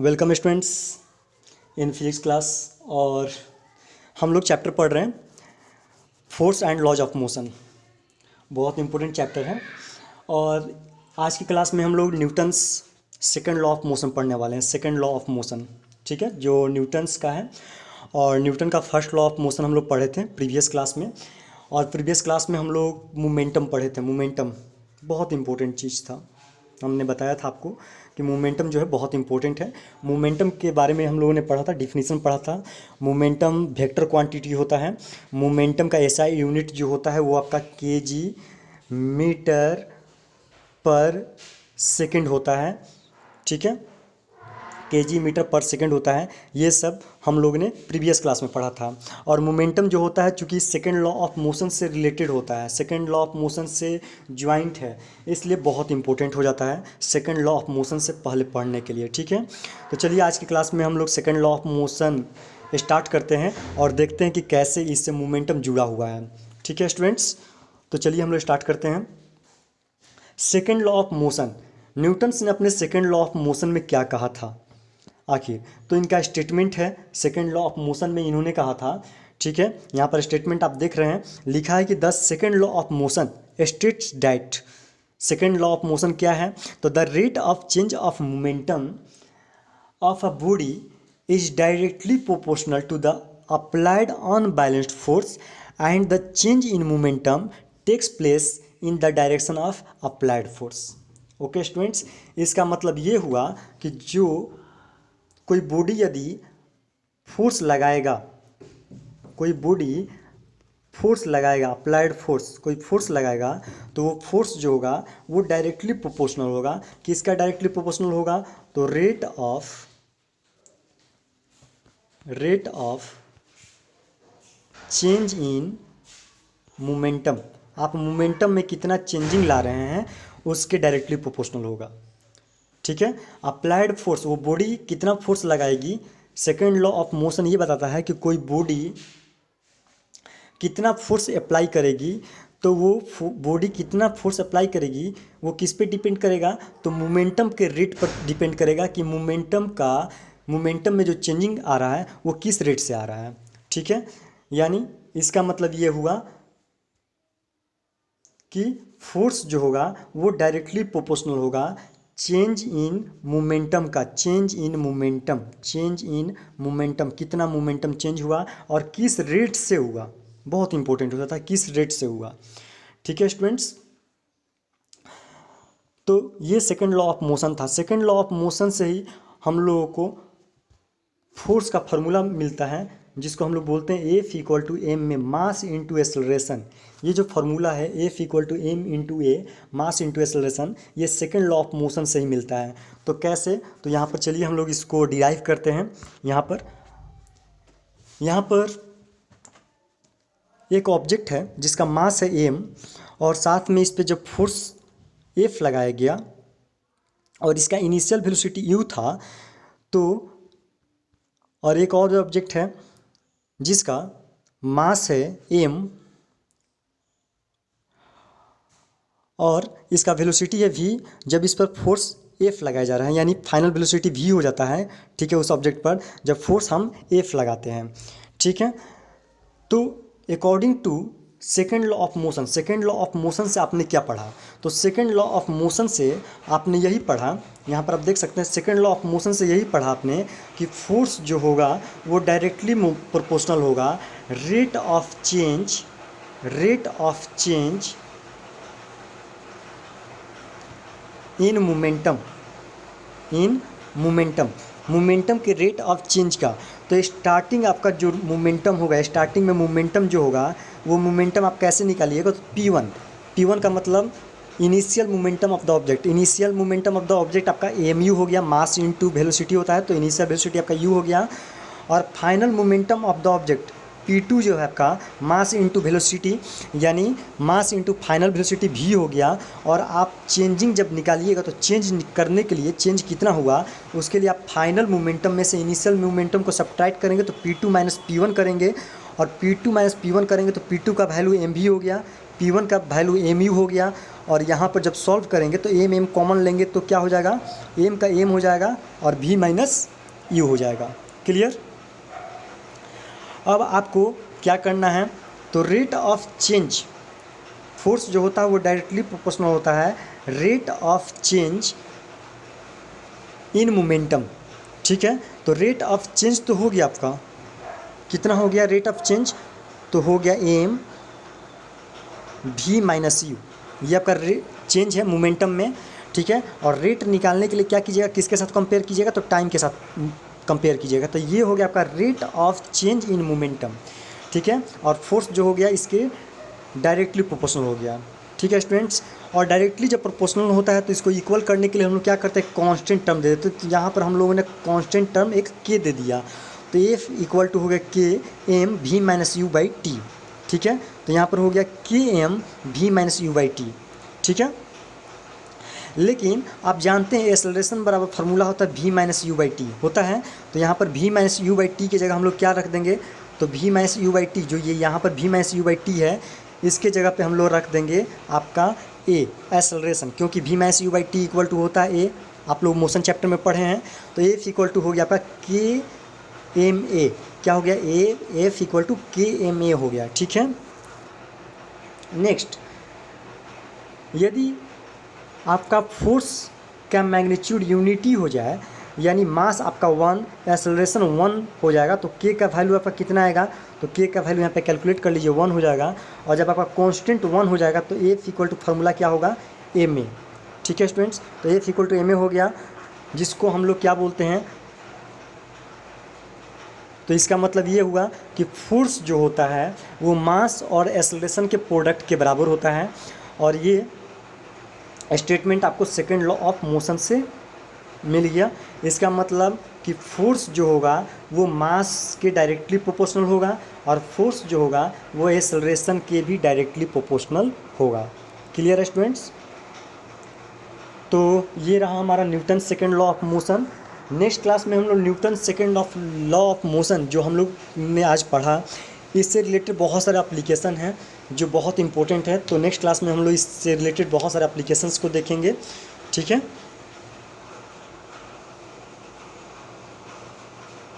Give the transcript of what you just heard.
Welcome students in physics class. और हम लोग चैप्टर पढ़ रहे हैं force and laws of motion. बहुत इंपॉर्टेंट चैप्टर है। और आज की क्लास में हम लोग Newton's second law of motion पढ़ने वाले हैं। सेकंड लॉ ऑफ मोशन, ठीक है, जो न्यूटन्स का है। और न्यूटन का फर्स्ट लॉ ऑफ मोशन हम लोग पढ़े थे प्रीवियस क्लास में। और प्रीवियस क्लास में हम लोग मोमेंटम पढ़े थे। मोमेंटम बहुत इंपॉर्टेंट चीज़ था। हमने बताया था आपको कि मोमेंटम जो है बहुत इंपॉर्टेंट है। मोमेंटम के बारे में हम लोगों ने पढ़ा था, डिफिनीसन पढ़ा था। मोमेंटम वेक्टर क्वांटिटी होता है। मोमेंटम का एसआई यूनिट जो होता है वो आपका केजी मीटर पर सेकंड होता है, ठीक है, केजी मीटर पर सेकंड होता है। ये सब हम लोग ने प्रीवियस क्लास में पढ़ा था। और मोमेंटम जो होता है चूँकि सेकंड लॉ ऑफ मोशन से रिलेटेड होता है, सेकंड लॉ ऑफ मोशन से ज्वाइंट है, इसलिए बहुत इंपॉर्टेंट हो जाता है सेकंड लॉ ऑफ मोशन से पहले पढ़ने के लिए, ठीक है। तो चलिए आज की क्लास में हम लोग second law of motion start करते हैं और देखते हैं कि कैसे इससे मोमेंटम जुड़ा हुआ है, ठीक है स्टूडेंट्स। तो चलिए हम लोग स्टार्ट करते हैं। Second law of motion, Newton's ने अपने सेकेंड लॉ ऑफ मोशन में क्या कहा था आखिर? तो इनका स्टेटमेंट है सेकेंड लॉ ऑफ मोशन में इन्होंने कहा था, ठीक है, यहाँ पर स्टेटमेंट आप देख रहे हैं, लिखा है कि the second law of motion states that. Second law of motion क्या है? तो the rate of change of momentum of a body is directly proportional to the applied unbalanced force and the change in momentum takes place in the direction of applied force. Okay students, इसका मतलब ये हुआ कि जो कोई body यदि force लगाएगा, कोई बॉडी फोर्स लगाएगा, अप्लाइड फोर्स, कोई फोर्स लगाएगा, तो वो फोर्स जो होगा वो डायरेक्टली प्रोपोर्शनल होगा। किसका डायरेक्टली प्रोपोर्शनल होगा? तो rate of change in momentum, आप मोमेंटम में कितना चेंजिंग ला रहे हैं उसके डायरेक्टली प्रोपोर्शनल होगा, ठीक है। अप्लाइड फोर्स, वो बॉडी कितना फोर्स लगाएगी, सेकेंड लॉ ऑफ मोशन ये बताता है कि कोई बॉडी कितना फोर्स अप्लाई करेगी, तो वो बॉडी कितना फोर्स अप्लाई करेगी वो किस पे डिपेंड करेगा? तो मोमेंटम के रेट पर डिपेंड करेगा कि मोमेंटम में जो चेंजिंग आ रहा है वो किस रेट से आ रहा है, ठीक है। यानी इसका मतलब ये हुआ कि फोर्स जो होगा वो डायरेक्टली प्रोपोर्शनल होगा चेंज इन मोमेंटम का। चेंज इन मोमेंटम, कितना मोमेंटम चेंज हुआ और किस रेट से हुआ, बहुत इंपॉर्टेंट होता था किस रेट से हुआ, ठीक है स्टूडेंट्स। तो ये सेकंड लॉ ऑफ मोशन था। सेकंड लॉ ऑफ मोशन से ही हम लोगों को फोर्स का फॉर्मूला मिलता है जिसको हम लोग बोलते हैं एफ इक्वल टू एम में मास इंटू एक्सेलरेशन। ये जो फार्मूला है F equal to M into A mass into acceleration, ये सेकेंड लॉ ऑफ मोशन से ही मिलता है। तो कैसे? तो यहाँ पर चलिए हम लोग इसको डिराइव करते हैं। यहाँ पर एक ऑब्जेक्ट है जिसका मास है एम और साथ में इस पर जब फोर्स एफ लगाया गया और इसका इनिशियल वेलोसिटी यू था, तो और एक और ऑब्जेक्ट है जिसका मास है एम और इसका वेलोसिटी है वी। जब इस पर फोर्स एफ लगाया जा रहा है यानी फाइनल वेलोसिटी वी हो जाता है, ठीक है, उस ऑब्जेक्ट पर जब फोर्स हम एफ लगाते हैं, ठीक है। तो according to second law of motion, second law of motion से आपने क्या पढ़ा? तो सेकेंड लॉ ऑफ मोशन से आपने यही पढ़ा, यहाँ पर आप देख सकते हैं, सेकेंड लॉ ऑफ मोशन से यही पढ़ा आपने कि फोर्स जो होगा वो डायरेक्टली प्रोपोर्शनल होगा rate of change in momentum के रेट ऑफ चेंज का। तो स्टार्टिंग आपका जो मोमेंटम होगा, स्टार्टिंग में मोमेंटम जो होगा वो मोमेंटम आप कैसे निकालिएगा? तो P1 का मतलब initial momentum of the object. Initial momentum of the object आपका एम हो गया, मास इनटू वेलोसिटी होता है, तो इनिशियल वेलोसिटी आपका यू हो गया। और final momentum of the object P2 जो है आपका मास इंटू वेलोसिटी, यानी मास इंटू फाइनल वेलोसिटी भी हो गया। और आप चेंजिंग जब निकालिएगा तो चेंज करने के लिए चेंज कितना हुआ उसके लिए आप फाइनल मोमेंटम में से इनिशियल मोमेंटम को सब्ट्रैक्ट करेंगे तो P2 माइनस P1 करेंगे और P2 माइनस P1 करेंगे तो P2 का वैल्यू एम भी हो गया, P1 का वैल्यू एम यू हो गया और यहाँ पर जब सॉल्व करेंगे तो एम एम कॉमन लेंगे तो क्या हो जाएगा, एम का एम हो जाएगा और भी माइनस यू हो जाएगा। क्लियर। अब आपको क्या करना है, तो रेट ऑफ चेंज, फोर्स जो होता है वो डायरेक्टली प्रोपोर्शनल होता है rate of change in momentum. ठीक है, तो रेट ऑफ चेंज तो हो गया आपका, कितना हो गया रेट ऑफ चेंज, तो हो गया एम भी माइनस यू, ये आपका चेंज है मोमेंटम में। ठीक है, और रेट निकालने के लिए क्या कीजिएगा, किसके साथ कंपेयर कीजिएगा, तो टाइम के साथ कंपेयर कीजिएगा। तो ये हो गया आपका rate of change in momentum. ठीक है, और फोर्स जो हो गया इसके डायरेक्टली प्रोपोर्शनल हो गया। ठीक है स्टूडेंट्स, और डायरेक्टली जब प्रोपोर्शनल होता है तो इसको इक्वल करने के लिए हम लोग क्या करते हैं, कांस्टेंट टर्म दे देते हैं। तो यहाँ पर हम लोगों ने कांस्टेंट टर्म एक के दे दिया, तो एफ इक्वल टू हो गया के एम भी माइनस यू बाई टी। ठीक है, तो यहाँ पर हो गया के एम भी माइनस यू बाई टी। ठीक है, लेकिन आप जानते हैं एक्सेलरेशन बराबर फार्मूला होता है भी माइनस यू बाई टी होता है। तो यहाँ पर भी माइनस यू बाई टी की जगह हम लोग क्या रख देंगे, तो भी माइनस यू बाई टी, जो ये यहाँ पर भी माइनस यू बाई टी है, इसके जगह पे हम लोग रख देंगे आपका ए एक्सेलरेशन, क्योंकि भी minus U by T equal to होता है ए, आप लोग मोशन चैप्टर में पढ़े हैं। तो एफ इक्वल टू हो गया आपका के एम ए, क्या हो गया, ए एफ इक्वल टू के एम ए हो गया। ठीक है, नेक्स्ट, यदि आपका फोर्स का मैग्नीट्यूड यूनिटी हो जाए, यानी मास आपका 1 एक्सेलरेशन 1 हो जाएगा, तो के का वैल्यू आपका कितना आएगा, तो के का वैल्यू यहाँ पे कैलकुलेट कर लीजिए 1 हो जाएगा। और जब आपका कांस्टेंट 1 हो जाएगा तो एफ इक्वल टू फार्मूला क्या होगा, एम ए। ठीक है स्टूडेंट्स, तो F equal to M A हो गया, जिसको हम लोग क्या बोलते हैं, तो इसका मतलब ये हुआ कि फोर्स जो होता है वो मास और एक्सेलरेशन के प्रोडक्ट के बराबर होता है। और ये स्टेटमेंट आपको सेकेंड लॉ ऑफ मोशन से मिल गया। इसका मतलब कि फोर्स जो होगा वो मास के डायरेक्टली प्रोपोर्शनल होगा, और फोर्स जो होगा वो एक्सेलरेशन के भी डायरेक्टली प्रोपोर्शनल होगा। क्लियर है स्टूडेंट्स। तो ये रहा हमारा Newton second law of motion. Next class में हम लोग Newton second law of motion जो हम लोग ने आज पढ़ा, इससे रिलेटेड बहुत सारे एप्लीकेशन हैं जो बहुत इंपॉर्टेंट है। तो नेक्स्ट क्लास में हम लोग इससे रिलेटेड बहुत सारे एप्लीकेशंस को देखेंगे। ठीक है।